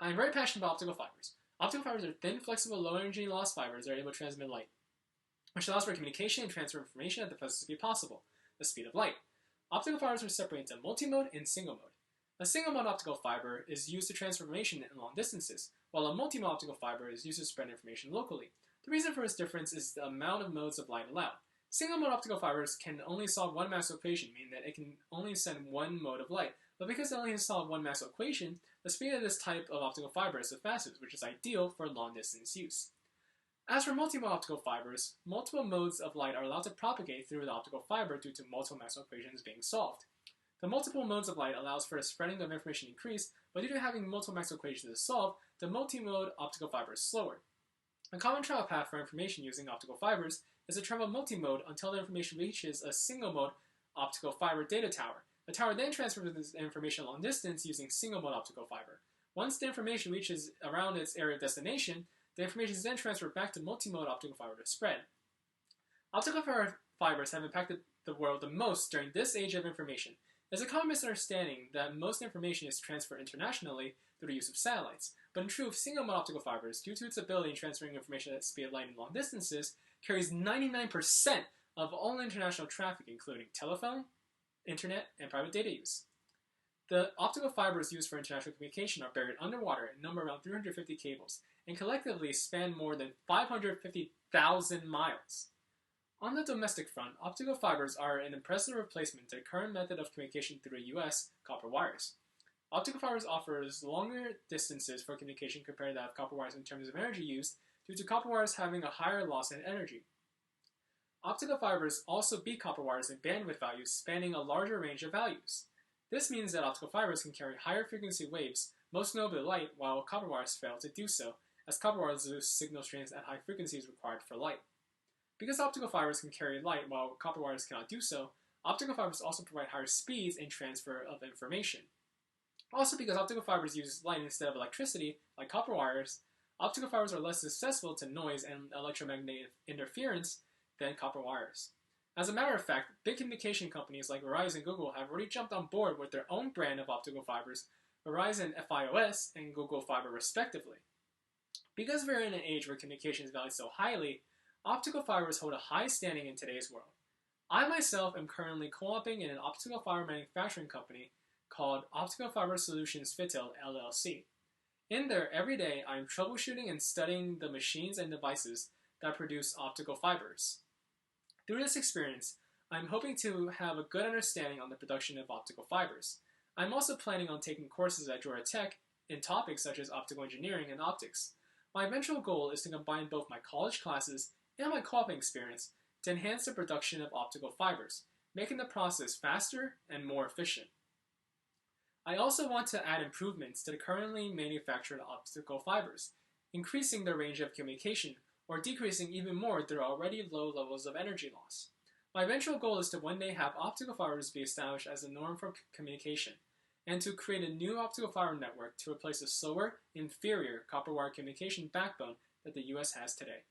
I'm very passionate about optical fibers. Optical fibers are thin, flexible, low-energy loss fibers that are able to transmit light, which allows for communication and transfer of information at the fastest speed possible, the speed of light. Optical fibers are separated into multimode and single mode. A single-mode optical fiber is used to transfer information in long distances, while a multimode optical fiber is used to spread information locally. The reason for this difference is the amount of modes of light allowed. Single-mode optical fibers can only solve one Maxwell equation, meaning that it can only send one mode of light. But because it only can solve one Maxwell equation, the speed of this type of optical fiber is the fastest, which is ideal for long-distance use. As for multimode optical fibers, multiple modes of light are allowed to propagate through the optical fiber due to multiple Maxwell equations being solved. The multiple modes of light allows for the spreading of information increase, but due to having multiple Maxwell equations to solve, the multimode optical fiber is slower. A common travel path for information using optical fibers is to travel multimode until the information reaches a single-mode optical fiber data tower. The tower then transfers this information long distance using single-mode optical fiber. Once the information reaches around its area of destination, the information is then transferred back to multimode optical fiber to spread. Optical fibers have impacted the world the most during this age of information. There's a common misunderstanding that most information is transferred internationally through the use of satellites, but in truth, single-mode optical fibers, due to its ability in transferring information at the speed of light in long distances, carries 99% of all international traffic, including telephone, internet, and private data use. The optical fibers used for international communication are buried underwater and number around 350 cables, and collectively span more than 550,000 miles. On the domestic front, optical fibers are an impressive replacement to the current method of communication through the U.S. copper wires. Optical fibers offers longer distances for communication compared to that of copper wires in terms of energy used, due to copper wires having a higher loss in energy. Optical fibers also beat copper wires in bandwidth values, spanning a larger range of values. This means that optical fibers can carry higher frequency waves, most notably light, while copper wires fail to do so, as copper wires lose signal strength at high frequencies required for light. Because optical fibers can carry light while copper wires cannot do so, optical fibers also provide higher speeds in transfer of information. Also, because optical fibers use light instead of electricity, like copper wires, optical fibers are less susceptible to noise and electromagnetic interference than copper wires. As a matter of fact, big communication companies like Verizon and Google have already jumped on board with their own brand of optical fibers, Verizon FiOS and Google Fiber respectively. Because we're in an age where communication is valued so highly, optical fibers hold a high standing in today's world. I myself am currently co-oping in an optical fiber manufacturing company called Optical Fiber Solutions Fitel LLC. In there, every day, I am troubleshooting and studying the machines and devices that produce optical fibers. Through this experience, I'm hoping to have a good understanding on the production of optical fibers. I'm also planning on taking courses at Georgia Tech in topics such as optical engineering and optics. My eventual goal is to combine both my college classes and my co-oping experience to enhance the production of optical fibers, making the process faster and more efficient. I also want to add improvements to the currently manufactured optical fibers, increasing their range of communication or decreasing even more their already low levels of energy loss. My eventual goal is to one day have optical fibers be established as a norm for communication, and to create a new optical fiber network to replace the slower, inferior copper wire communication backbone that the US has today.